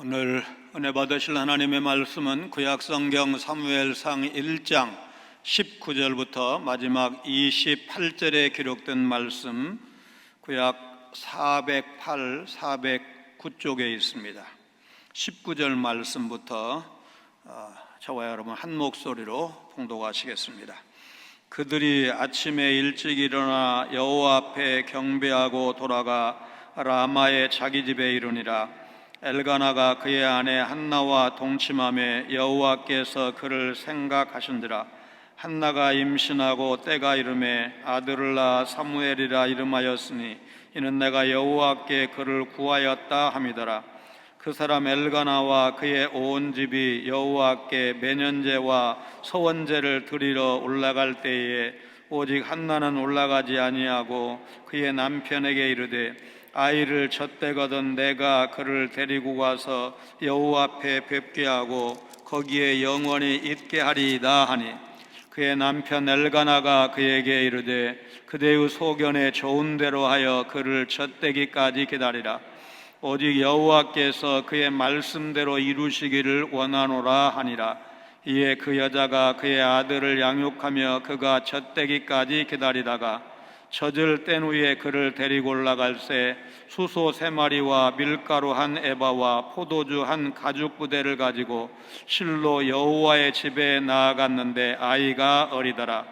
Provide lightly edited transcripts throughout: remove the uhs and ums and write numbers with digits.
오늘 은혜 받으실 하나님의 말씀은 구약성경 사무엘상 1장 19절부터 마지막 28절에 기록된 말씀, 구약 408, 409쪽에 있습니다. 19절 말씀부터 저와 여러분 한 목소리로 봉독하시겠습니다. 그들이 아침에 일찍 일어나 여호와 앞에 경배하고 돌아가 라마의 자기 집에 이르니라. 엘가나가 그의 아내 한나와 동침하며 여호와께서 그를 생각하신지라. 한나가 임신하고 때가 이르매 아들을 낳아 사무엘이라 이름하였으니 이는 내가 여호와께 그를 구하였다 함이더라. 그 사람 엘가나와 그의 온 집이 여호와께 매년제와 서원제를 드리러 올라갈 때에 오직 한나는 올라가지 아니하고 그의 남편에게 이르되 아이를 젖대거든 내가 그를 데리고 가서 여호와 앞에 뵙게 하고 거기에 영원히 있게 하리이다 하니, 그의 남편 엘가나가 그에게 이르되 그대의 소견에 좋은 대로 하여 그를 젖대기까지 기다리라. 오직 여호와께서 그의 말씀대로 이루시기를 원하노라 하니라. 이에 그 여자가 그의 아들을 양육하며 그가 젖대기까지 기다리다가 젖을 뗀 후에 그를 데리고 올라갈새 수소 3마리와 밀가루 1에바와 포도주 1가죽부대를 가지고 실로 여호와의 집에 나아갔는데 아이가 어리더라.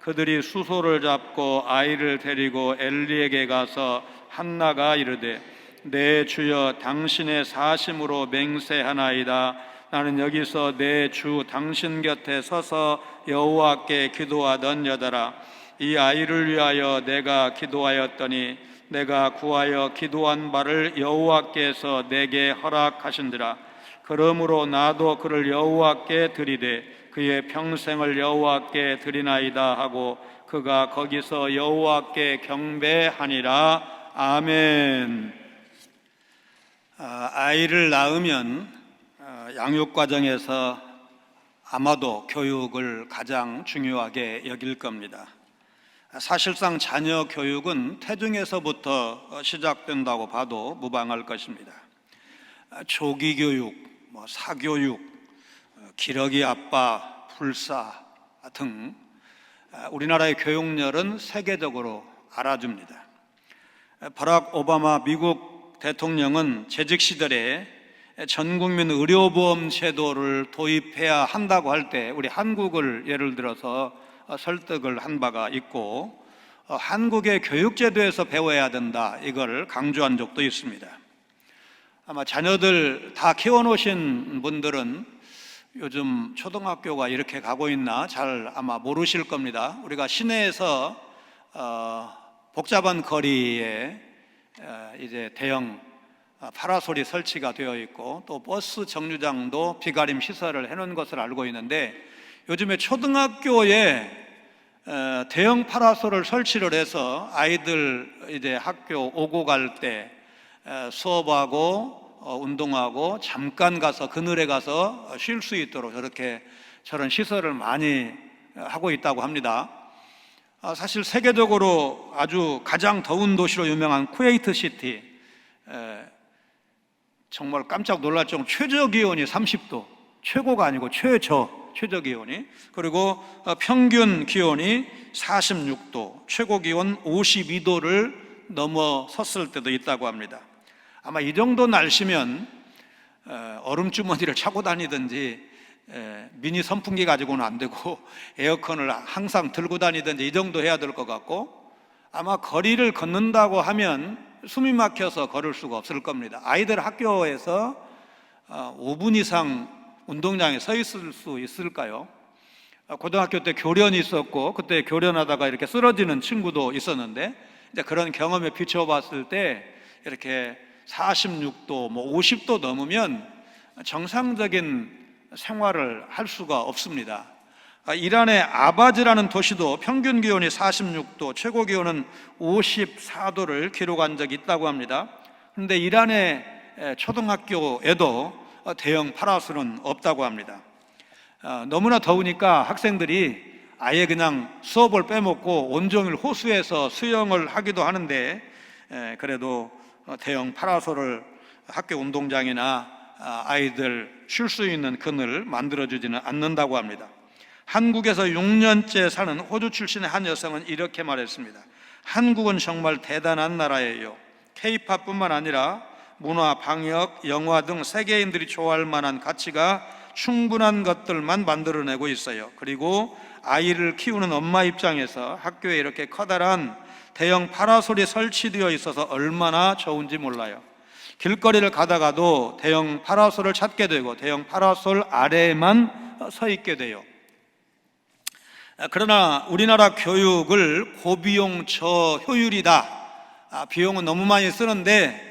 그들이 수소를 잡고 아이를 데리고 엘리에게 가서 한나가 이르되 내 주여 당신의 사심으로 맹세하나이다. 나는 여기서 내 주 당신 곁에 서서 여호와께 기도하던 여자라. 이 아이를 위하여 내가 기도하였더니 내가 구하여 기도한 바를 여호와께서 내게 허락하신지라. 그러므로 나도 그를 여호와께 드리되 그의 평생을 여호와께 드리나이다 하고 그가 거기서 여호와께 경배하니라. 아멘. 아이를 낳으면 양육 과정에서 아마도 교육을 가장 중요하게 여길 겁니다. 사실상 자녀 교육은 태중에서부터 시작된다고 봐도 무방할 것입니다. 조기 교육, 사교육, 기러기 아빠, 불사 등 우리나라의 교육열은 세계적으로 알아줍니다. 버락 오바마 미국 대통령은 재직 시절에 전국민 의료보험 제도를 도입해야 한다고 할 때 우리 한국을 예를 들어서 설득을 한 바가 있고, 한국의 교육제도에서 배워야 된다 이걸 강조한 적도 있습니다. 아마 자녀들 다 키워놓으신 분들은 요즘 초등학교가 이렇게 가고 있나 잘 아마 모르실 겁니다. 우리가 시내에서 복잡한 거리에 이제 대형 파라솔이 설치가 되어 있고 또 버스 정류장도 비가림 시설을 해놓은 것을 알고 있는데, 요즘에 초등학교에 대형 파라솔을 설치를 해서 아이들 이제 학교 오고 갈 때 수업하고 운동하고 잠깐 가서 그늘에 가서 쉴 수 있도록 저런 시설을 많이 하고 있다고 합니다. 사실 세계적으로 아주 가장 더운 도시로 유명한 쿠웨이트 시티, 정말 깜짝 놀랄 정도 최저 기온이 30도, 최고가 아니고 최저 기온이, 그리고 평균 기온이 46도, 최고 기온 52도를 넘어섰을 때도 있다고 합니다. 아마 이 정도 날씨면 얼음주머니를 차고 다니든지 미니 선풍기 가지고는 안 되고 에어컨을 항상 들고 다니든지 이 정도 해야 될 것 같고, 아마 거리를 걷는다고 하면 숨이 막혀서 걸을 수가 없을 겁니다. 아이들 학교에서 5분 이상 운동장에 서 있을 수 있을까요? 고등학교 때 교련이 있었고 그때 교련하다가 이렇게 쓰러지는 친구도 있었는데, 이제 그런 경험에 비춰봤을 때 이렇게 46도, 50도 넘으면 정상적인 생활을 할 수가 없습니다. 이란의 아바즈라는 도시도 평균 기온이 46도, 최고 기온은 54도를 기록한 적이 있다고 합니다. 그런데 이란의 초등학교에도 대형 파라솔은 없다고 합니다. 너무나 더우니까 학생들이 아예 그냥 수업을 빼먹고 온종일 호수에서 수영을 하기도 하는데, 그래도 대형 파라솔을 학교 운동장이나 아이들 쉴 수 있는 그늘 만들어주지는 않는다고 합니다. 한국에서 6년째 사는 호주 출신의 한 여성은 이렇게 말했습니다. 한국은 정말 대단한 나라예요. K-팝뿐만 아니라 문화, 방역, 영화 등 세계인들이 좋아할 만한 가치가 충분한 것들만 만들어내고 있어요. 그리고 아이를 키우는 엄마 입장에서 학교에 이렇게 커다란 대형 파라솔이 설치되어 있어서 얼마나 좋은지 몰라요. 길거리를 가다가도 대형 파라솔을 찾게 되고 대형 파라솔 아래에만 서 있게 돼요. 그러나 우리나라 교육을 고비용 저효율이다, 비용은 너무 많이 쓰는데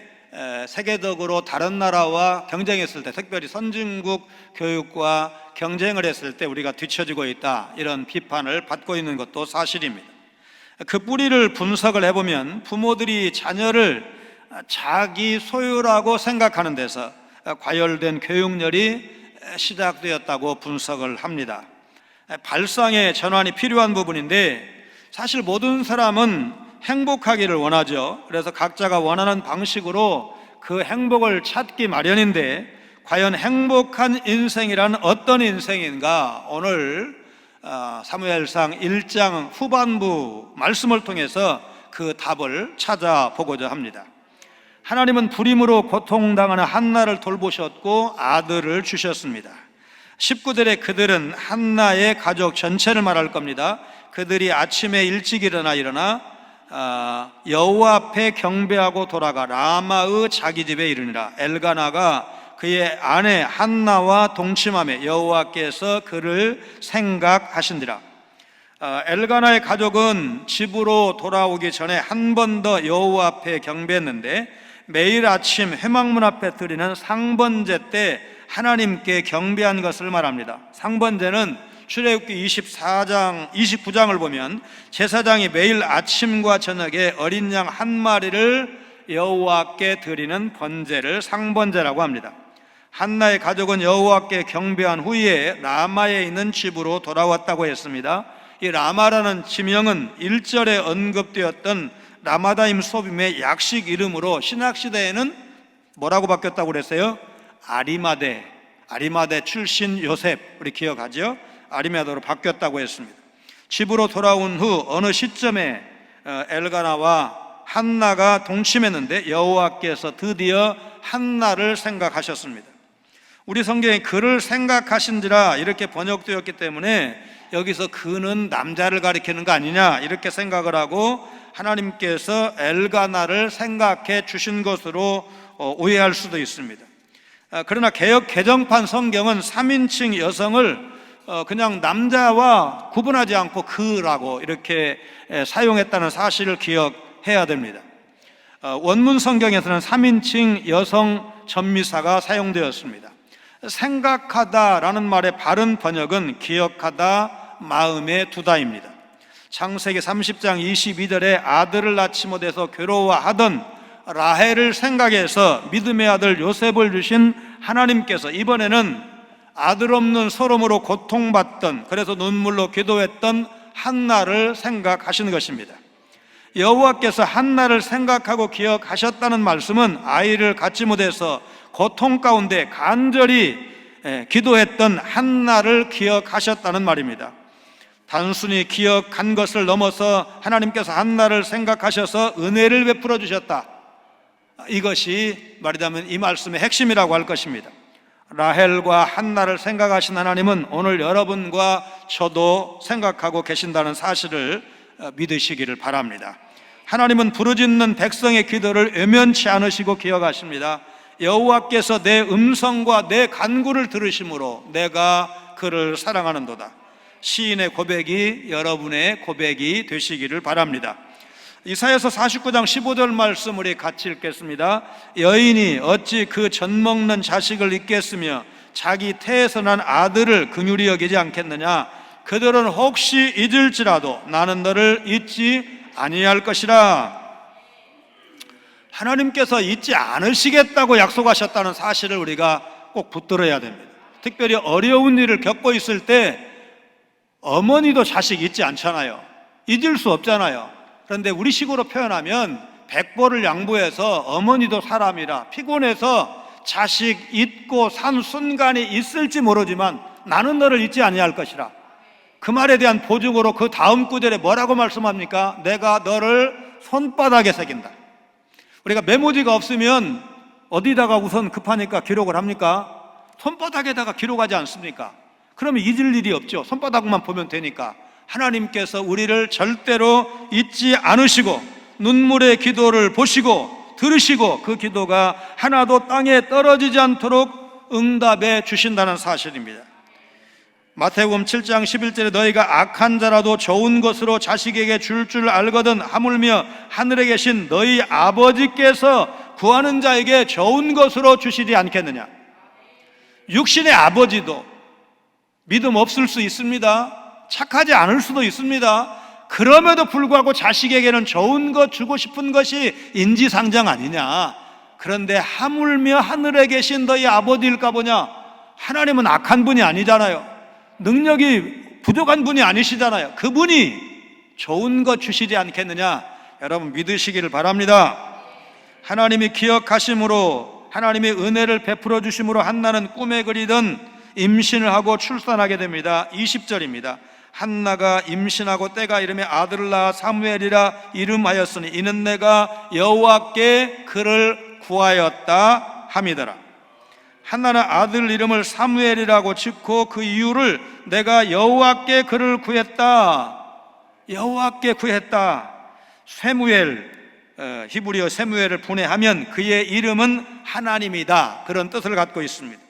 세계적으로 다른 나라와 경쟁했을 때, 특별히 선진국 교육과 경쟁을 했을 때 우리가 뒤처지고 있다, 이런 비판을 받고 있는 것도 사실입니다. 그 뿌리를 분석을 해보면 부모들이 자녀를 자기 소유라고 생각하는 데서 과열된 교육열이 시작되었다고 분석을 합니다. 발상의 전환이 필요한 부분인데, 사실 모든 사람은 행복하기를 원하죠. 그래서 각자가 원하는 방식으로 그 행복을 찾기 마련인데, 과연 행복한 인생이란 어떤 인생인가, 오늘 사무엘상 1장 후반부 말씀을 통해서 그 답을 찾아보고자 합니다. 하나님은 불임으로 고통당하는 한나를 돌보셨고 아들을 주셨습니다. 19절에 그들은 한나의 가족 전체를 말할 겁니다. 그들이 아침에 일찍 일어나 여호와 앞에 경배하고 돌아가 라마의 자기 집에 이르니라. 엘가나가 그의 아내 한나와 동침하며 여호와께서 그를 생각하신지라. 엘가나의 가족은 집으로 돌아오기 전에 한 번 더 여호와 앞에 경배했는데, 매일 아침 회막문 앞에 드리는 상번제 때 하나님께 경배한 것을 말합니다. 상번제는 출애굽기 29장을 보면 제사장이 매일 아침과 저녁에 어린 양 한 마리를 여호와께 드리는 번제를 상번제라고 합니다. 한나의 가족은 여호와께 경배한 후에 라마에 있는 집으로 돌아왔다고 했습니다. 이 라마라는 지명은 1절에 언급되었던 라마다임 소빔의 약식 이름으로 신학시대에는 뭐라고 바뀌었다고 그랬어요? 아리마대 출신 요셉, 우리 기억하죠? 아리마대로 바뀌었다고 했습니다. 집으로 돌아온 후 어느 시점에 엘가나와 한나가 동침했는데 여호와께서 드디어 한나를 생각하셨습니다. 우리 성경에 그를 생각하신지라 이렇게 번역되었기 때문에 여기서 그는 남자를 가리키는 거 아니냐, 이렇게 생각을 하고 하나님께서 엘가나를 생각해 주신 것으로 오해할 수도 있습니다. 그러나 개역 개정판 성경은 3인칭 여성을 그냥 남자와 구분하지 않고 그라고 이렇게 사용했다는 사실을 기억해야 됩니다. 원문 성경에서는 3인칭 여성 전미사가 사용되었습니다. 생각하다라는 말의 바른 번역은 기억하다, 마음에 두다입니다. 창세기 30장 22절에 아들을 낳지 못해서 괴로워하던 라헬을 생각해서 믿음의 아들 요셉을 주신 하나님께서 이번에는 아들 없는 서름으로 고통받던, 그래서 눈물로 기도했던 한나를 생각하시는 것입니다. 여호와께서 한나를 생각하고 기억하셨다는 말씀은 아이를 갖지 못해서 고통 가운데 간절히 기도했던 한나를 기억하셨다는 말입니다. 단순히 기억한 것을 넘어서 하나님께서 한나를 생각하셔서 은혜를 베풀어 주셨다, 이것이 말하자면 이 말씀의 핵심이라고 할 것입니다. 라헬과 한나를 생각하신 하나님은 오늘 여러분과 저도 생각하고 계신다는 사실을 믿으시기를 바랍니다. 하나님은 부르짖는 백성의 기도를 외면치 않으시고 기억하십니다. 여호와께서 내 음성과 내 간구를 들으심으로 내가 그를 사랑하는도다. 시인의 고백이 여러분의 고백이 되시기를 바랍니다. 이사야서 49장 15절 말씀 우리 같이 읽겠습니다. 여인이 어찌 그 젖먹는 자식을 잊겠으며 자기 태에서 난 아들을 긍휼히 여기지 않겠느냐. 그들은 혹시 잊을지라도 나는 너를 잊지 아니할 것이라. 하나님께서 잊지 않으시겠다고 약속하셨다는 사실을 우리가 꼭 붙들어야 됩니다. 특별히 어려운 일을 겪고 있을 때 어머니도 자식 잊지 않잖아요. 잊을 수 없잖아요. 그런데 우리식으로 표현하면 백보를 양보해서 어머니도 사람이라 피곤해서 자식 잊고 산 순간이 있을지 모르지만 나는 너를 잊지 아니할 것이라. 그 말에 대한 보증으로 그 다음 구절에 뭐라고 말씀합니까? 내가 너를 손바닥에 새긴다. 우리가 메모지가 없으면 어디다가 우선 급하니까 기록을 합니까? 손바닥에다가 기록하지 않습니까? 그러면 잊을 일이 없죠. 손바닥만 보면 되니까. 하나님께서 우리를 절대로 잊지 않으시고 눈물의 기도를 보시고 들으시고 그 기도가 하나도 땅에 떨어지지 않도록 응답해 주신다는 사실입니다. 마태복음 7장 11절에 너희가 악한 자라도 좋은 것으로 자식에게 줄 알거든 하물며 하늘에 계신 너희 아버지께서 구하는 자에게 좋은 것으로 주시지 않겠느냐. 육신의 아버지도 믿음 없을 수 있습니다. 착하지 않을 수도 있습니다. 그럼에도 불구하고 자식에게는 좋은 것 주고 싶은 것이 인지상정 아니냐. 그런데 하물며 하늘에 계신 너희 아버지일까 보냐. 하나님은 악한 분이 아니잖아요. 능력이 부족한 분이 아니시잖아요. 그분이 좋은 것 주시지 않겠느냐. 여러분 믿으시기를 바랍니다. 하나님이 기억하심으로 하나님의 은혜를 베풀어 주심으로 한나는 꿈에 그리던 임신을 하고 출산하게 됩니다. 20절입니다. 한나가 임신하고 때가 이름에 아들을 낳아 사무엘이라 이름하였으니 이는 내가 여호와께 그를 구하였다 함이더라. 한나는 아들 이름을 사무엘이라고 짓고 그 이유를 내가 여호와께 그를 구했다. 여호와께 구했다. 세무엘, 히브리어 세무엘을 분해하면 그의 이름은 하나님이다. 그런 뜻을 갖고 있습니다.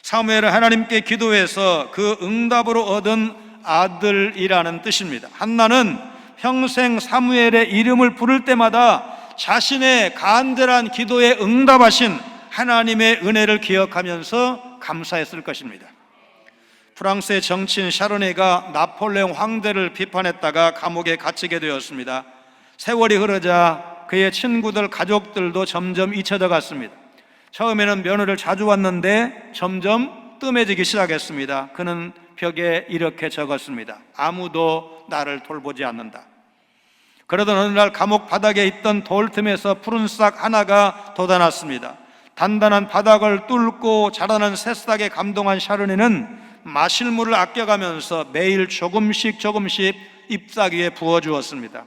사무엘은 하나님께 기도해서 그 응답으로 얻은 아들이라는 뜻입니다. 한나는 평생 사무엘의 이름을 부를 때마다 자신의 간절한 기도에 응답하신 하나님의 은혜를 기억하면서 감사했을 것입니다. 프랑스의 정치인 샤르네가 나폴레옹 황제를 비판했다가 감옥에 갇히게 되었습니다. 세월이 흐르자 그의 친구들, 가족들도 점점 잊혀져 갔습니다. 처음에는 면회를 자주 왔는데 점점 뜸해지기 시작했습니다. 그는 벽에 이렇게 적었습니다. 아무도 나를 돌보지 않는다. 그러던 어느 날 감옥 바닥에 있던 돌 틈에서 푸른 싹 하나가 돋아났습니다. 단단한 바닥을 뚫고 자라는 새싹에 감동한 샤르네는 마실 물을 아껴가면서 매일 조금씩 잎사귀에 부어주었습니다.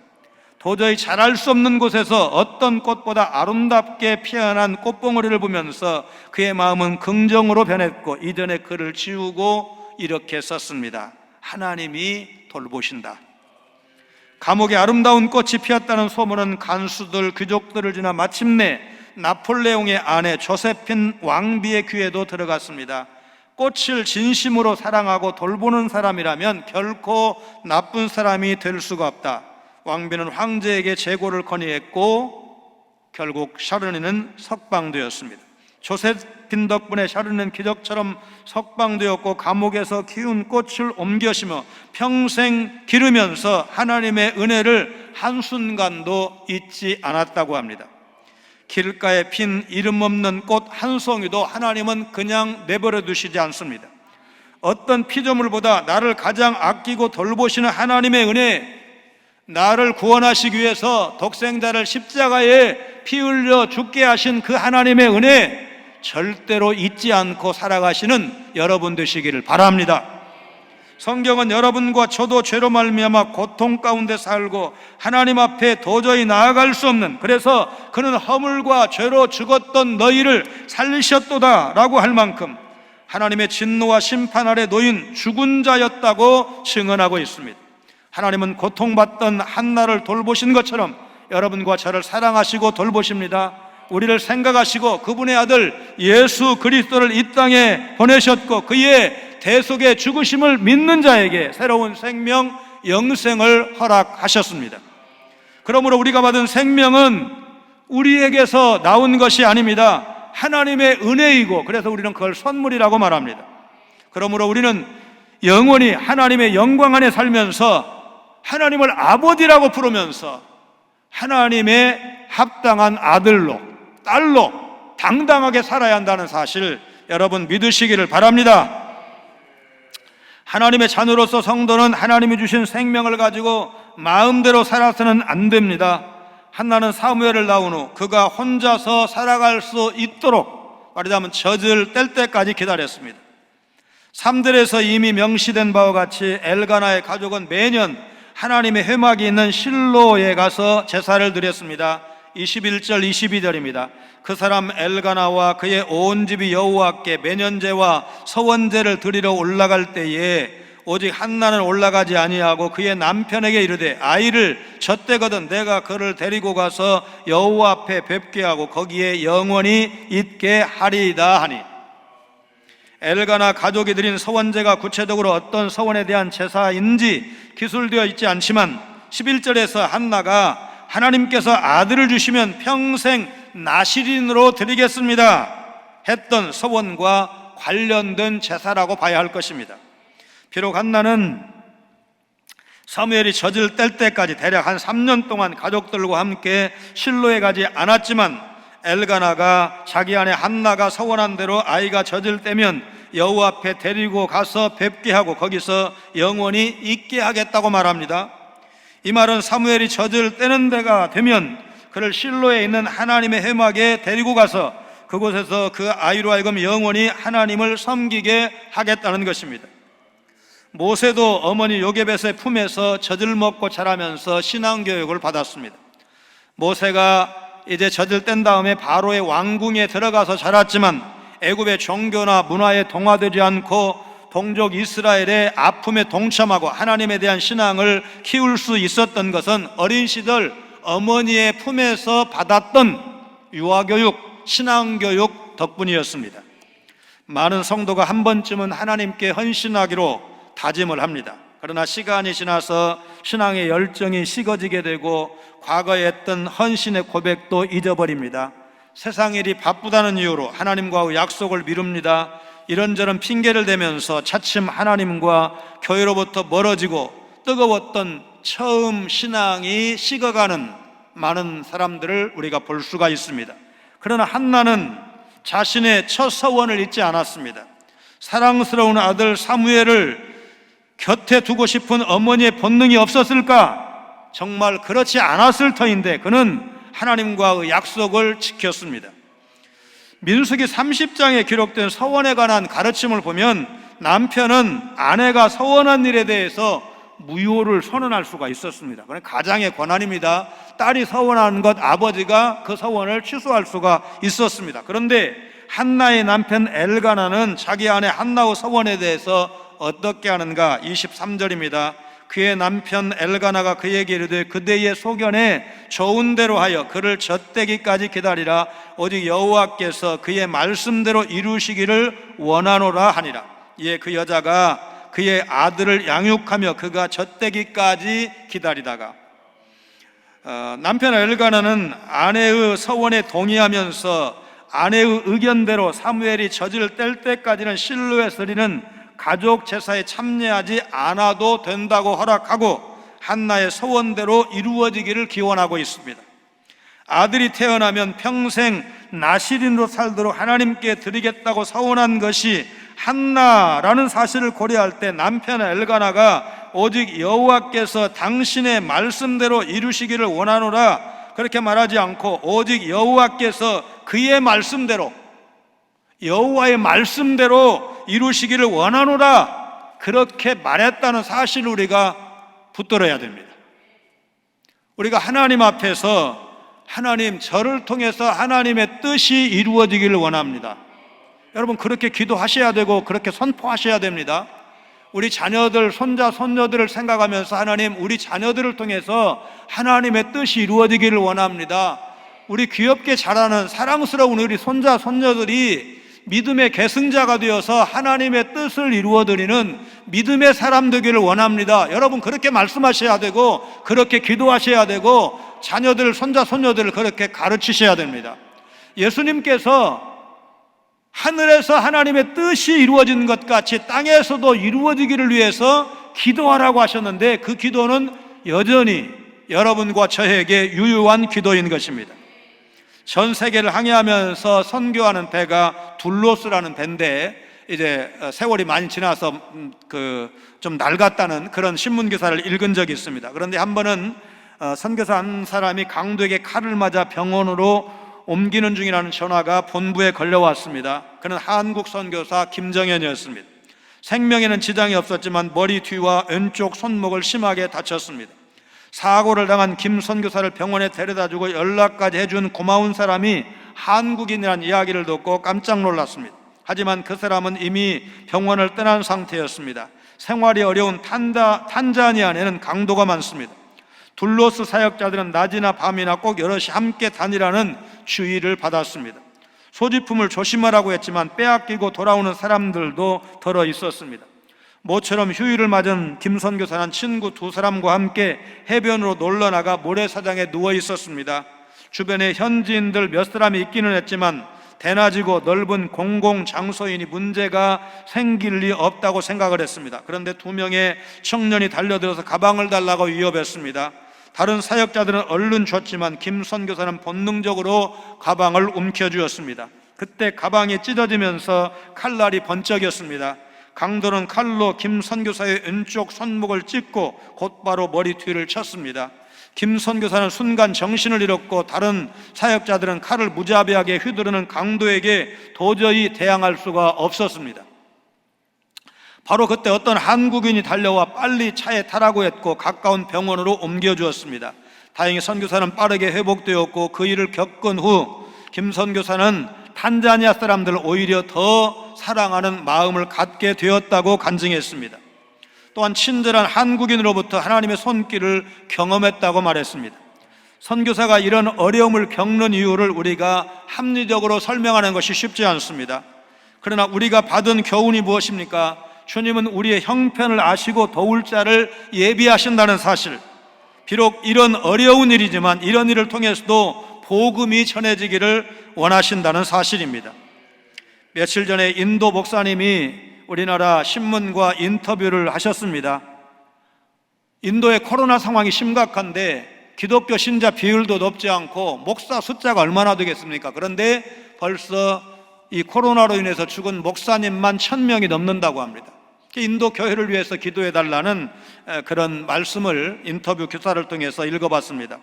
도저히 자랄 수 없는 곳에서 어떤 꽃보다 아름답게 피어난 꽃봉오리를 보면서 그의 마음은 긍정으로 변했고 이전에 그를 지우고 이렇게 썼습니다. 하나님이 돌보신다. 감옥에 아름다운 꽃이 피었다는 소문은 간수들, 귀족들을 지나 마침내 나폴레옹의 아내 조세핀 왕비의 귀에도 들어갔습니다. 꽃을 진심으로 사랑하고 돌보는 사람이라면 결코 나쁜 사람이 될 수가 없다. 왕비는 황제에게 재고를 건의했고 결국 샤르네는 석방되었습니다. 조세핀 덕분에 샤르네는 기적처럼 석방되었고 감옥에서 키운 꽃을 옮겨 심어 평생 기르면서 하나님의 은혜를 한순간도 잊지 않았다고 합니다. 길가에 핀 이름 없는 꽃 한 송이도 하나님은 그냥 내버려 두시지 않습니다. 어떤 피조물보다 나를 가장 아끼고 돌보시는 하나님의 은혜, 나를 구원하시기 위해서 독생자를 십자가에 피 흘려 죽게 하신 그 하나님의 은혜 절대로 잊지 않고 살아가시는 여러분 되시기를 바랍니다. 성경은 여러분과 저도 죄로 말미암아 고통 가운데 살고 하나님 앞에 도저히 나아갈 수 없는, 그래서 그는 허물과 죄로 죽었던 너희를 살리셨도다 라고 할 만큼 하나님의 진노와 심판 아래 놓인 죽은 자였다고 증언하고 있습니다. 하나님은 고통받던 한나를 돌보신 것처럼 여러분과 저를 사랑하시고 돌보십니다. 우리를 생각하시고 그분의 아들 예수 그리스도를 이 땅에 보내셨고 그의 대속의 죽으심을 믿는 자에게 새로운 생명, 영생을 허락하셨습니다. 그러므로 우리가 받은 생명은 우리에게서 나온 것이 아닙니다. 하나님의 은혜이고 그래서 우리는 그걸 선물이라고 말합니다. 그러므로 우리는 영원히 하나님의 영광 안에 살면서 하나님을 아버지라고 부르면서 하나님의 합당한 아들로, 딸로 당당하게 살아야 한다는 사실 여러분 믿으시기를 바랍니다. 하나님의 자녀로서 성도는 하나님이 주신 생명을 가지고 마음대로 살아서는 안 됩니다. 한나는 사무엘을 낳은 후 그가 혼자서 살아갈 수 있도록 말하자면 젖을 뗄 때까지 기다렸습니다. 3절에서 이미 명시된 바와 같이 엘가나의 가족은 매년 하나님의 회막이 있는 실로에 가서 제사를 드렸습니다. 21절 22절입니다. 그 사람 엘가나와 그의 온 집이 여호와께 매년제와 서원제를 드리러 올라갈 때에 오직 한나는 올라가지 아니하고 그의 남편에게 이르되 아이를 젖대거든 내가 그를 데리고 가서 여호와 앞에 뵙게 하고 거기에 영원히 있게 하리이다 하니, 엘가나 가족이 드린 서원제가 구체적으로 어떤 서원에 대한 제사인지 기술되어 있지 않지만 11절에서 한나가 하나님께서 아들을 주시면 평생 나실인으로 드리겠습니다 했던 서원과 관련된 제사라고 봐야 할 것입니다. 비록 한나는 사무엘이 젖을 뗄 때까지 대략 한 3년 동안 가족들과 함께 실로에 가지 않았지만 엘가나가 자기 아내 한나가 서원한 대로 아이가 젖을 떼면 여호와 앞에 데리고 가서 뵙게 하고 거기서 영원히 있게 하겠다고 말합니다. 이 말은 사무엘이 젖을 떼는 데가 되면 그를 실로에 있는 하나님의 회막에 데리고 가서 그곳에서 그 아이로 하여금 영원히 하나님을 섬기게 하겠다는 것입니다. 모세도 어머니 요게벳의 품에서 젖을 먹고 자라면서 신앙교육을 받았습니다. 모세가 이제 젖을 뗀 다음에 바로의 왕궁에 들어가서 자랐지만 애굽의 종교나 문화에 동화되지 않고 동족 이스라엘의 아픔에 동참하고 하나님에 대한 신앙을 키울 수 있었던 것은 어린 시절 어머니의 품에서 받았던 유아교육, 신앙교육 덕분이었습니다. 많은 성도가 한 번쯤은 하나님께 헌신하기로 다짐을 합니다. 그러나 시간이 지나서 신앙의 열정이 식어지게 되고 과거에 했던 헌신의 고백도 잊어버립니다. 세상 일이 바쁘다는 이유로 하나님과의 약속을 미룹니다. 이런저런 핑계를 대면서 차츰 하나님과 교회로부터 멀어지고 뜨거웠던 처음 신앙이 식어가는 많은 사람들을 우리가 볼 수가 있습니다. 그러나 한나는 자신의 첫 서원을 잊지 않았습니다. 사랑스러운 아들 사무엘을 곁에 두고 싶은 어머니의 본능이 없었을까? 정말 그렇지 않았을 터인데 그는 하나님과의 약속을 지켰습니다. 민수기 30장에 기록된 서원에 관한 가르침을 보면 남편은 아내가 서원한 일에 대해서 무효를 선언할 수가 있었습니다. 그건 가장의 권한입니다. 딸이 서원한 것 아버지가 그 서원을 취소할 수가 있었습니다. 그런데 한나의 남편 엘가나는 자기 아내 한나의 서원에 대해서 어떻게 하는가? 23절입니다. 그의 남편 엘가나가 그에게 이르되 그대의 소견에 좋은 대로 하여 그를 젖대기까지 기다리라. 오직 여호와께서 그의 말씀대로 이루시기를 원하노라 하니라. 이에 그 여자가 그의 아들을 양육하며 그가 젖대기까지 기다리다가 남편 엘가나는 아내의 서원에 동의하면서 아내의 의견대로 사무엘이 젖을 뗄 때까지는 실로에 드리는 가족 제사에 참여하지 않아도 된다고 허락하고 한나의 서원대로 이루어지기를 기원하고 있습니다. 아들이 태어나면 평생 나실인으로 살도록 하나님께 드리겠다고 서원한 것이 한나라는 사실을 고려할 때 남편 엘가나가 오직 여호와께서 당신의 말씀대로 이루시기를 원하노라 그렇게 말하지 않고 오직 여호와께서 그의 말씀대로 여호와의 말씀대로 이루시기를 원하노라 그렇게 말했다는 사실을 우리가 붙들어야 됩니다. 우리가 하나님 앞에서 하나님 저를 통해서 하나님의 뜻이 이루어지기를 원합니다. 여러분 그렇게 기도하셔야 되고 그렇게 선포하셔야 됩니다. 우리 자녀들, 손자, 손녀들을 생각하면서 하나님 우리 자녀들을 통해서 하나님의 뜻이 이루어지기를 원합니다. 우리 귀엽게 자라는 사랑스러운 우리 손자, 손녀들이 믿음의 계승자가 되어서 하나님의 뜻을 이루어드리는 믿음의 사람 되기를 원합니다. 여러분 그렇게 말씀하셔야 되고 그렇게 기도하셔야 되고 자녀들, 손자, 손녀들을 그렇게 가르치셔야 됩니다. 예수님께서 하늘에서 하나님의 뜻이 이루어지는 것 같이 땅에서도 이루어지기를 위해서 기도하라고 하셨는데 그 기도는 여전히 여러분과 저에게 유효한 기도인 것입니다. 전 세계를 항해하면서 선교하는 배가 둘로스라는 배인데 이제 세월이 많이 지나서 좀 낡았다는 그런 신문 기사를 읽은 적이 있습니다. 그런데 한 번은 선교사 한 사람이 강도에게 칼을 맞아 병원으로 옮기는 중이라는 전화가 본부에 걸려왔습니다. 그는 한국 선교사 김정현이었습니다. 생명에는 지장이 없었지만 머리 뒤와 왼쪽 손목을 심하게 다쳤습니다. 사고를 당한 김 선교사를 병원에 데려다주고 연락까지 해준 고마운 사람이 한국인이라는 이야기를 듣고 깜짝 놀랐습니다. 하지만 그 사람은 이미 병원을 떠난 상태였습니다. 생활이 어려운 탄자니아에는 강도가 많습니다. 둘로스 사역자들은 낮이나 밤이나 꼭 여럿이 함께 다니라는 주의를 받았습니다. 소지품을 조심하라고 했지만 빼앗기고 돌아오는 사람들도 덜어 있었습니다. 모처럼 휴일을 맞은 김 선교사는 친구 두 사람과 함께 해변으로 놀러나가 모래사장에 누워 있었습니다. 주변에 현지인들 몇 사람이 있기는 했지만 대낮이고 넓은 공공장소이니 문제가 생길 리 없다고 생각을 했습니다. 그런데 두 명의 청년이 달려들어서 가방을 달라고 위협했습니다. 다른 사역자들은 얼른 줬지만 김 선교사는 본능적으로 가방을 움켜쥐었습니다. 그때 가방이 찢어지면서 칼날이 번쩍였습니다. 강도는 칼로 김 선교사의 왼쪽 손목을 찢고 곧바로 머리 뒤를 쳤습니다. 김 선교사는 순간 정신을 잃었고 다른 사역자들은 칼을 무자비하게 휘두르는 강도에게 도저히 대항할 수가 없었습니다. 바로 그때 어떤 한국인이 달려와 빨리 차에 타라고 했고 가까운 병원으로 옮겨주었습니다. 다행히 선교사는 빠르게 회복되었고 그 일을 겪은 후 김 선교사는 탄자니아 사람들을 오히려 더 사랑하는 마음을 갖게 되었다고 간증했습니다. 또한 친절한 한국인으로부터 하나님의 손길을 경험했다고 말했습니다. 선교사가 이런 어려움을 겪는 이유를 우리가 합리적으로 설명하는 것이 쉽지 않습니다. 그러나 우리가 받은 교훈이 무엇입니까? 주님은 우리의 형편을 아시고 도울 자를 예비하신다는 사실, 비록 이런 어려운 일이지만 이런 일을 통해서도 복음이 전해지기를 원하신다는 사실입니다. 며칠 전에 인도 목사님이 우리나라 신문과 인터뷰를 하셨습니다. 인도의 코로나 상황이 심각한데 기독교 신자 비율도 높지 않고 목사 숫자가 얼마나 되겠습니까? 그런데 벌써 이 코로나로 인해서 죽은 목사님만 1000명이 넘는다고 합니다. 인도 교회를 위해서 기도해달라는 그런 말씀을 인터뷰 기사를 통해서 읽어봤습니다.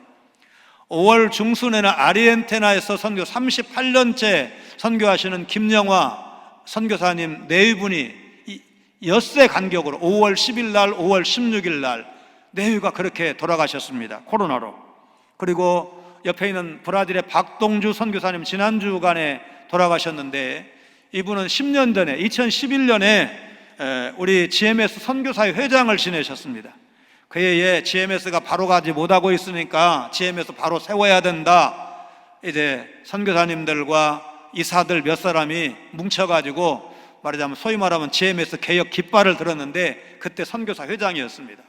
5월 중순에는 아르헨티나에서 선교 38년째 선교하시는 김영화 선교사님 네 분이 엿새 간격으로 5월 10일 날, 5월 16일 날 네위가 그렇게 돌아가셨습니다. 코로나로. 그리고 옆에 있는 브라질의 박동주 선교사님 지난주간에 돌아가셨는데 이분은 10년 전에 2011년에 우리 GMS 선교사회 회장을 지내셨습니다. 그 해에 GMS가 바로 가지 못하고 있으니까 GMS 바로 세워야 된다. 이제 선교사님들과 이사들 몇 사람이 뭉쳐가지고 말하자면 소위 말하면 GMS 개혁 깃발을 들었는데 그때 선교사 회장이었습니다.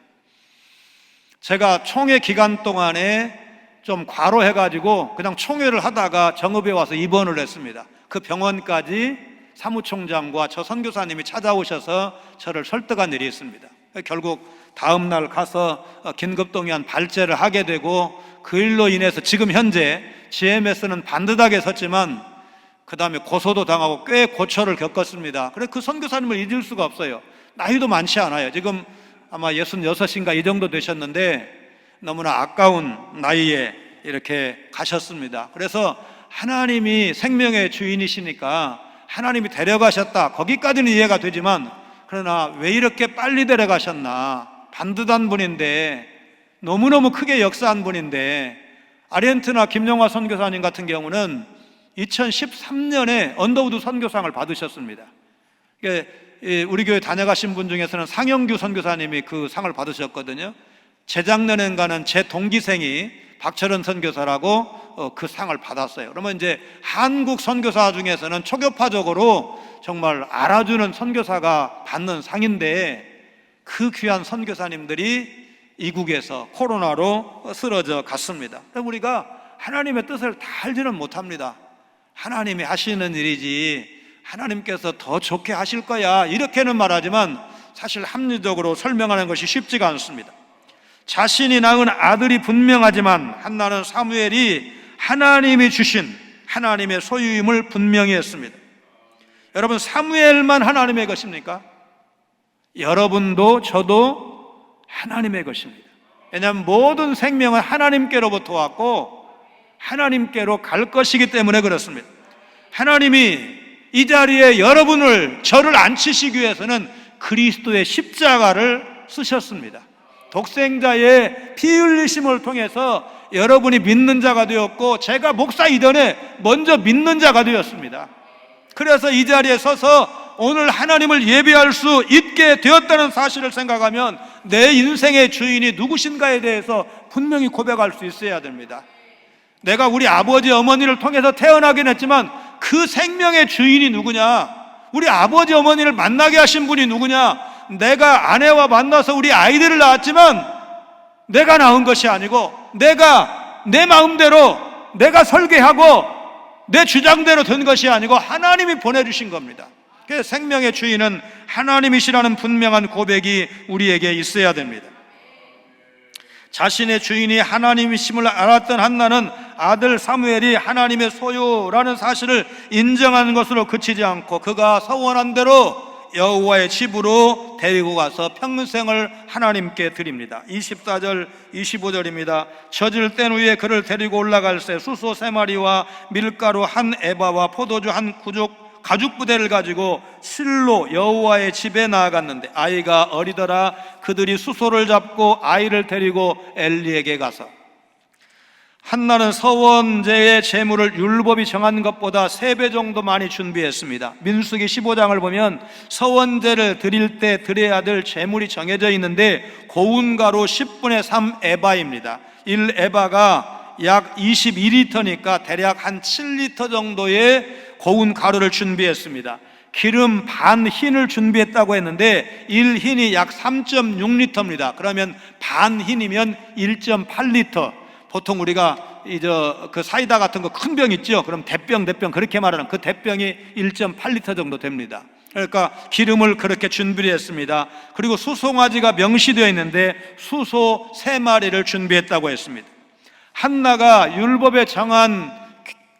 제가 총회 기간 동안에 좀 과로해가지고 그냥 총회를 하다가 정읍에 와서 입원을 했습니다. 그 병원까지 사무총장과 저 선교사님이 찾아오셔서 저를 설득한 일이 있습니다. 결국 다음 날 가서 긴급동의안 발제를 하게 되고 그 일로 인해서 지금 현재 GMS는 반듯하게 섰지만 그 다음에 고소도 당하고 꽤 고초를 겪었습니다. 그래서 그 선교사님을 잊을 수가 없어요. 나이도 많지 않아요. 지금 아마 66인가 이 정도 되셨는데 너무나 아까운 나이에 이렇게 가셨습니다. 그래서 하나님이 생명의 주인이시니까 하나님이 데려가셨다, 거기까지는 이해가 되지만 그러나 왜 이렇게 빨리 데려가셨나? 반듯한 분인데 너무너무 크게 역사한 분인데 아르헨티나 김영화 선교사님 같은 경우는 2013년에 언더우드 선교상을 받으셨습니다. 우리 교회 다녀가신 분 중에서는 상영규 선교사님이 그 상을 받으셨거든요. 재작년엔가는 제 동기생이 박철원 선교사라고 그 상을 받았어요. 그러면 이제 한국 선교사 중에서는 초교파적으로 정말 알아주는 선교사가 받는 상인데 그 귀한 선교사님들이 이국에서 코로나로 쓰러져 갔습니다. 우리가 하나님의 뜻을 다 알지는 못합니다. 하나님이 하시는 일이지 하나님께서 더 좋게 하실 거야 이렇게는 말하지만 사실 합리적으로 설명하는 것이 쉽지가 않습니다. 자신이 낳은 아들이 분명하지만 한나는 사무엘이 하나님이 주신 하나님의 소유임을 분명히 했습니다. 여러분, 사무엘만 하나님의 것입니까? 여러분도 저도 하나님의 것입니다. 왜냐하면 모든 생명은 하나님께로부터 왔고 하나님께로 갈 것이기 때문에 그렇습니다. 하나님이 이 자리에 여러분을, 저를 앉히시기 위해서는 그리스도의 십자가를 쓰셨습니다. 독생자의 피 흘리심을 통해서 여러분이 믿는 자가 되었고, 제가 목사 이전에 먼저 믿는 자가 되었습니다. 그래서 이 자리에 서서 오늘 하나님을 예배할 수 있게 되었다는 사실을 생각하면 내 인생의 주인이 누구신가에 대해서 분명히 고백할 수 있어야 됩니다. 내가 우리 아버지 어머니를 통해서 태어나긴 했지만 그 생명의 주인이 누구냐, 우리 아버지 어머니를 만나게 하신 분이 누구냐, 내가 아내와 만나서 우리 아이들을 낳았지만 내가 낳은 것이 아니고, 내가 내 마음대로 내가 설계하고 내 주장대로 된 것이 아니고 하나님이 보내주신 겁니다. 그래서 생명의 주인은 하나님이시라는 분명한 고백이 우리에게 있어야 됩니다. 자신의 주인이 하나님이심을 알았던 한나는 아들 사무엘이 하나님의 소유라는 사실을 인정하는 것으로 그치지 않고 그가 서원한 대로 여호와의 집으로 데리고 가서 평생을 하나님께 드립니다. 24절 25절입니다. 젖을 뗀 후에 그를 데리고 올라갈새 수소 3마리와 밀가루 1에바와 포도주 1가죽 부대를 가지고 실로 여호와의 집에 나아갔는데 아이가 어리더라. 그들이 수소를 잡고 아이를 데리고 엘리에게 가서, 한나는 서원제의 제물을 율법이 정한 것보다 3배 정도 많이 준비했습니다. 민수기 15장을 보면 서원제를 드릴 때 드려야 될 제물이 정해져 있는데 고운 가루 10분의 3 에바입니다. 1에바가 약 22리터니까 대략 한 7리터 정도의 고운 가루를 준비했습니다. 기름 반 흰을 준비했다고 했는데 1흰이 약 3.6리터입니다. 그러면 반 흰이면 1.8리터. 보통 우리가 그 사이다 같은 거 큰 병 있죠? 그럼 대병 그렇게 말하는 그 대병이 1.8리터 정도 됩니다. 그러니까 기름을 그렇게 준비를 했습니다. 그리고 수송아지가 명시되어 있는데 수소 3마리를 준비했다고 했습니다. 한나가 율법에 정한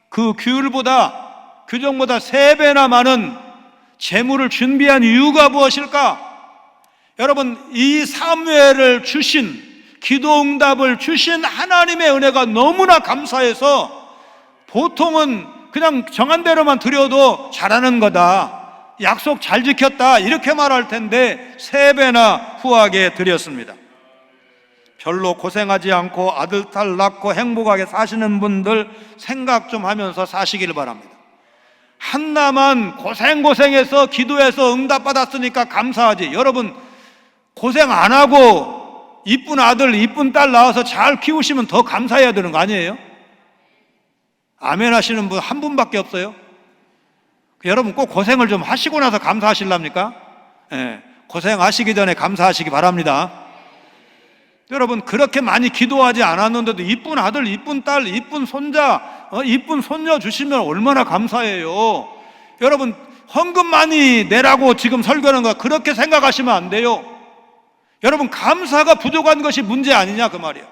그 규정보다 3배나 많은 제물을 준비한 이유가 무엇일까? 여러분, 이 사무엘을 주신, 기도응답을 주신 하나님의 은혜가 너무나 감사해서 보통은 그냥 정한 대로만 드려도 잘하는 거다, 약속 잘 지켰다, 이렇게 말할 텐데 3배나 후하게 드렸습니다. 별로 고생하지 않고 아들, 딸 낳고 행복하게 사시는 분들 생각 좀 하면서 사시길 바랍니다. 한나만 고생해서 기도해서 응답받았으니까 감사하지, 여러분 고생 안 하고 이쁜 아들, 이쁜 딸 낳아서 잘 키우시면 더 감사해야 되는 거 아니에요? 아멘 하시는 분 한 분밖에 없어요. 여러분 꼭 고생을 좀 하시고 나서 감사하실랍니까? 고생하시기 전에 감사하시기 바랍니다. 여러분, 그렇게 많이 기도하지 않았는데도 이쁜 아들, 이쁜 딸, 이쁜 손자, 이쁜 손녀 주시면 얼마나 감사해요. 여러분, 헌금 많이 내라고 지금 설교하는 거 그렇게 생각하시면 안 돼요. 여러분, 감사가 부족한 것이 문제 아니냐 그 말이에요.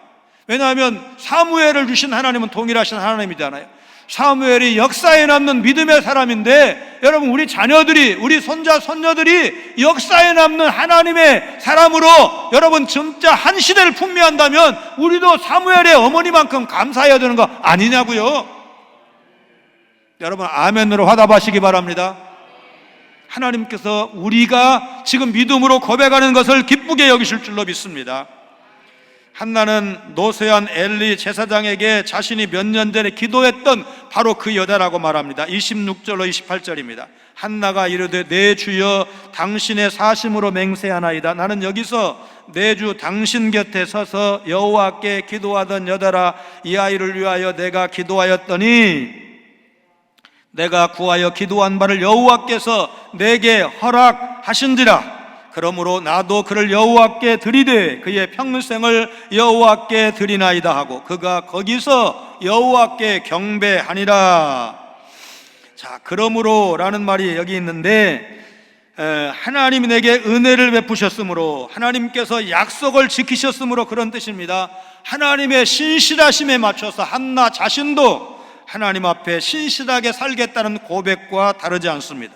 왜냐하면 사무엘을 주신 하나님은 동일하신 하나님이잖아요. 사무엘이 역사에 남는 믿음의 사람인데, 여러분 우리 자녀들이, 우리 손자 손녀들이 역사에 남는 하나님의 사람으로 여러분 진짜 한 시대를 풍미한다면 우리도 사무엘의 어머니만큼 감사해야 되는 거 아니냐고요. 여러분 아멘으로 화답하시기 바랍니다. 하나님께서 우리가 지금 믿음으로 고백하는 것을 기쁘게 여기실 줄로 믿습니다. 한나는 노쇠한 엘리 제사장에게 자신이 몇 년 전에 기도했던 바로 그 여자라고 말합니다. 26절로 28절입니다. 한나가 이르되 내 주여 당신의 사심으로 맹세하나이다. 나는 여기서 내 주 당신 곁에 서서 여호와께 기도하던 여자라. 이 아이를 위하여 내가 기도하였더니 내가 구하여 기도한 바를 여호와께서 내게 허락하신지라. 그러므로 나도 그를 여호와께 드리되 그의 평생을 여호와께 드리나이다 하고 그가 거기서 여호와께 경배하니라. 자, 그러므로 라는 말이 여기 있는데, 하나님이 내게 은혜를 베푸셨으므로, 하나님께서 약속을 지키셨으므로 그런 뜻입니다. 하나님의 신실하심에 맞춰서 한나 자신도 하나님 앞에 신실하게 살겠다는 고백과 다르지 않습니다.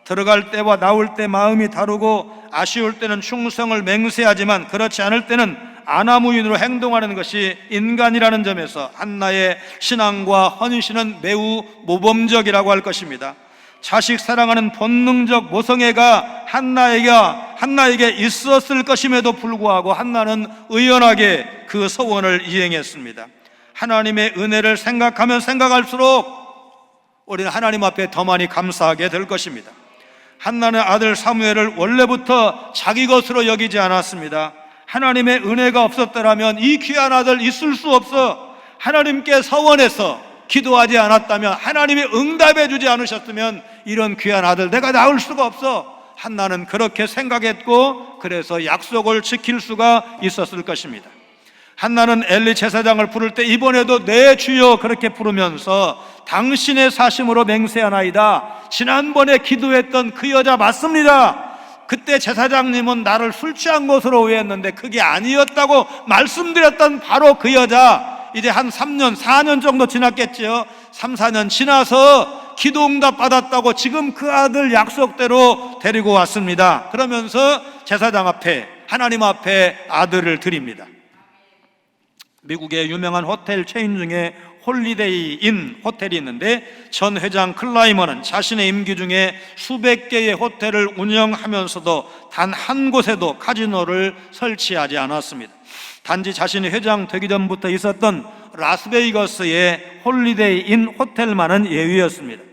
들어갈 때와 나올 때 마음이 다르고 아쉬울 때는 충성을 맹세하지만 그렇지 않을 때는 아나무인으로 행동하는 것이 인간이라는 점에서 한나의 신앙과 헌신은 매우 모범적이라고 할 것입니다. 자식 사랑하는 본능적 모성애가 한나에게 있었을 것임에도 불구하고 한나는 의연하게 그 소원을 이행했습니다. 하나님의 은혜를 생각하면 생각할수록 우리는 하나님 앞에 더 많이 감사하게 될 것입니다. 한나는 아들 사무엘을 원래부터 자기 것으로 여기지 않았습니다. 하나님의 은혜가 없었더라면 이 귀한 아들 있을 수 없어. 하나님께 서원해서 기도하지 않았다면, 하나님이 응답해 주지 않으셨으면 이런 귀한 아들 내가 낳을 수가 없어. 한나는 그렇게 생각했고, 그래서 약속을 지킬 수가 있었을 것입니다. 한나는 엘리 제사장을 부를 때 이번에도 내 주여 그렇게 부르면서 당신의 사심으로 맹세하나이다, 지난번에 기도했던 그 여자 맞습니다. 그때 제사장님은 나를 술 취한 것으로 오해했는데 그게 아니었다고 말씀드렸던 바로 그 여자, 이제 한 3년, 4년 정도 지났겠죠. 3, 4년 지나서 기도응답 받았다고 지금 그 아들 약속대로 데리고 왔습니다. 그러면서 제사장 앞에, 하나님 앞에 아들을 드립니다. 미국의 유명한 호텔 체인 중에 홀리데이 인 호텔이 있는데, 전 회장 클라이머는 자신의 임기 중에 수백 개의 호텔을 운영하면서도 단 한 곳에도 카지노를 설치하지 않았습니다. 단지 자신이 회장 되기 전부터 있었던 라스베이거스의 홀리데이 인 호텔만은 예외였습니다.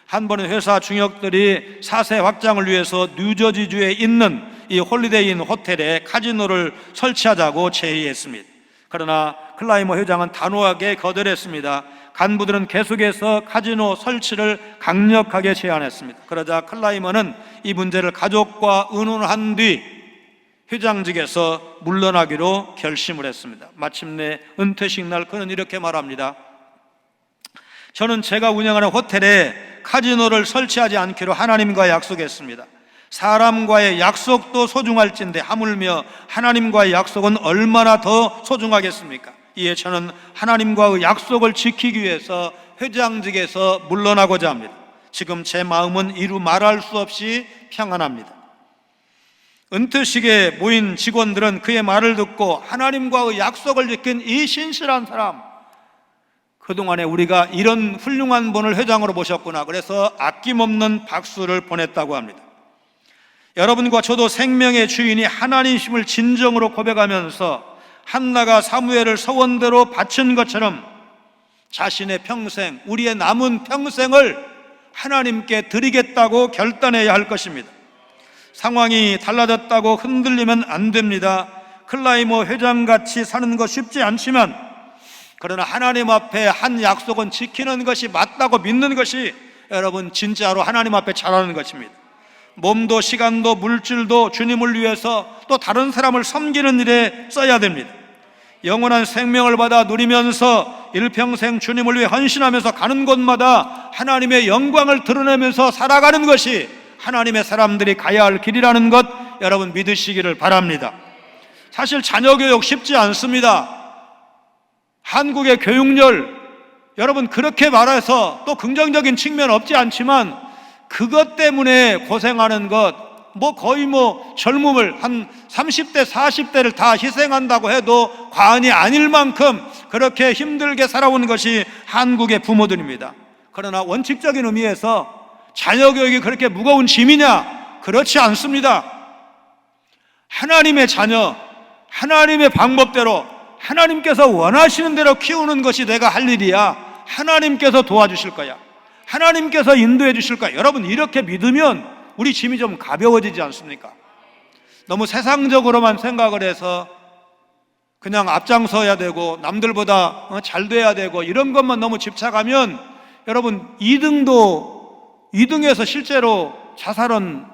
한 번은 회사 중역들이 사세 확장을 위해서 뉴저지주에 있는 이 홀리데이 인 호텔에 카지노를 설치하자고 제의했습니다. 그러나 클라이머 회장은 단호하게 거절했습니다. 간부들은 계속해서 카지노 설치를 강력하게 제안했습니다. 그러자 클라이머는 이 문제를 가족과 의논한 뒤 회장직에서 물러나기로 결심을 했습니다. 마침내 은퇴식 날 그는 이렇게 말합니다. 저는 제가 운영하는 호텔에 카지노를 설치하지 않기로 하나님과 약속했습니다. 사람과의 약속도 소중할진데 하물며 하나님과의 약속은 얼마나 더 소중하겠습니까? 이에 저는 하나님과의 약속을 지키기 위해서 회장직에서 물러나고자 합니다. 지금 제 마음은 이루 말할 수 없이 평안합니다. 은퇴식에 모인 직원들은 그의 말을 듣고 하나님과의 약속을 지킨 이 신실한 사람, 그동안에 우리가 이런 훌륭한 분을 회장으로 모셨구나, 그래서 아낌없는 박수를 보냈다고 합니다. 여러분과 저도 생명의 주인이 하나님이심을 진정으로 고백하면서 한나가 사무엘을 서원대로 바친 것처럼 자신의 평생, 우리의 남은 평생을 하나님께 드리겠다고 결단해야 할 것입니다. 상황이 달라졌다고 흔들리면 안 됩니다. 클라이머 회장같이 사는 거 쉽지 않지만, 그러나 하나님 앞에 한 약속은 지키는 것이 맞다고 믿는 것이 여러분 진짜로 하나님 앞에 잘하는 것입니다. 몸도 시간도 물질도 주님을 위해서 또 다른 사람을 섬기는 일에 써야 됩니다. 영원한 생명을 받아 누리면서 일평생 주님을 위해 헌신하면서 가는 곳마다 하나님의 영광을 드러내면서 살아가는 것이 하나님의 사람들이 가야 할 길이라는 것 여러분 믿으시기를 바랍니다. 사실 자녀 교육 쉽지 않습니다. 한국의 교육열, 여러분 그렇게 말해서 또 긍정적인 측면 없지 않지만 그것 때문에 고생하는 것, 거의 젊음을 한 30대, 40대를 다 희생한다고 해도 과언이 아닐 만큼 그렇게 힘들게 살아온 것이 한국의 부모들입니다. 그러나 원칙적인 의미에서 자녀 교육이 그렇게 무거운 짐이냐? 그렇지 않습니다. 하나님의 자녀, 하나님의 방법대로 하나님께서 원하시는 대로 키우는 것이 내가 할 일이야. 하나님께서 도와주실 거야. 하나님께서 인도해 주실 거야. 여러분 이렇게 믿으면 우리 짐이 좀 가벼워지지 않습니까? 너무 세상적으로만 생각을 해서 그냥 앞장서야 되고 남들보다 잘 돼야 되고 이런 것만 너무 집착하면 여러분 2등에서 실제로 자살한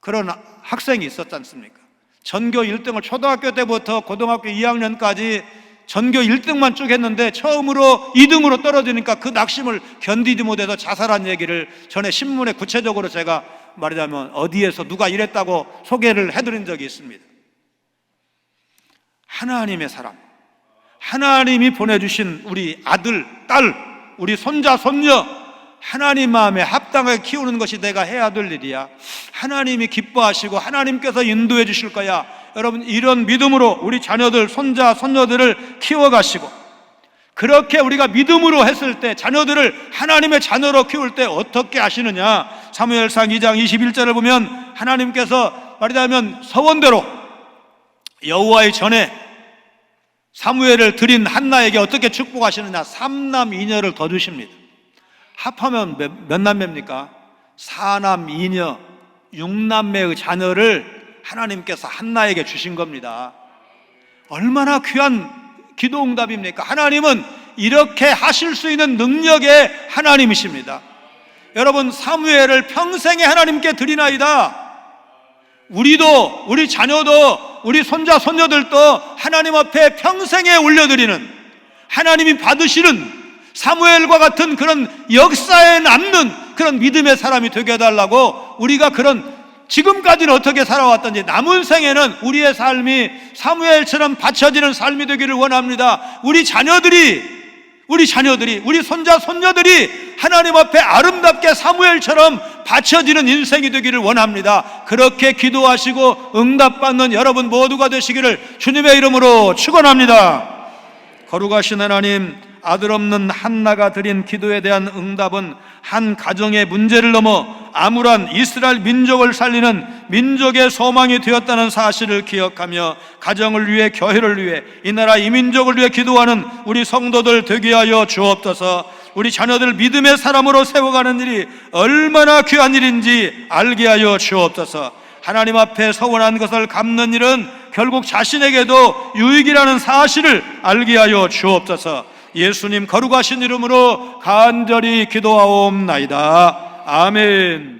그런 학생이 있었지 않습니까? 전교 1등을 초등학교 때부터 고등학교 2학년까지 전교 1등만 쭉 했는데 처음으로 2등으로 떨어지니까 그 낙심을 견디지 못해서 자살한 얘기를 전에 신문에 구체적으로 제가 말하자면 어디에서 누가 이랬다고 소개를 해드린 적이 있습니다. 하나님의 사람, 하나님이 보내주신 우리 아들, 딸, 우리 손자, 손녀, 하나님 마음에 합당하게 키우는 것이 내가 해야 될 일이야. 하나님이 기뻐하시고 하나님께서 인도해 주실 거야. 여러분, 이런 믿음으로 우리 자녀들, 손자, 손녀들을 키워가시고, 그렇게 우리가 믿음으로 했을 때 자녀들을 하나님의 자녀로 키울 때 어떻게 하시느냐? 사무엘상 2장 21절을 보면 하나님께서 말하자면 서원대로 여호와의 전에 사무엘을 드린 한나에게 어떻게 축복하시느냐? 3남 2녀를 더 주십니다. 합하면 몇 남매입니까? 4남 2녀 6남매의 자녀를 하나님께서 한나에게 주신 겁니다. 얼마나 귀한 기도응답입니까? 하나님은 이렇게 하실 수 있는 능력의 하나님이십니다. 여러분, 사무엘을 평생에 하나님께 드리나이다. 우리도, 우리 자녀도, 우리 손자 손녀들도 하나님 앞에 평생에 올려드리는, 하나님이 받으시는 사무엘과 같은 그런 역사에 남는 그런 믿음의 사람이 되게 해달라고, 우리가 그런 지금까지는 어떻게 살아왔던지 남은 생에는 우리의 삶이 사무엘처럼 바쳐지는 삶이 되기를 원합니다. 우리 자녀들이, 우리 손자 손녀들이 하나님 앞에 아름답게 사무엘처럼 바쳐지는 인생이 되기를 원합니다. 그렇게 기도하시고 응답받는 여러분 모두가 되시기를 주님의 이름으로 축원합니다. 거룩하신 하나님, 아들 없는 한나가 드린 기도에 대한 응답은 한 가정의 문제를 넘어 암울한 이스라엘 민족을 살리는 민족의 소망이 되었다는 사실을 기억하며 가정을 위해, 교회를 위해, 이 나라 이 민족을 위해 기도하는 우리 성도들 되게 하여 주옵소서. 우리 자녀들 믿음의 사람으로 세워가는 일이 얼마나 귀한 일인지 알게 하여 주옵소서. 하나님 앞에 서원한 것을 갚는 일은 결국 자신에게도 유익이라는 사실을 알게 하여 주옵소서. 예수님 거룩하신 이름으로 간절히 기도하옵나이다. 아멘.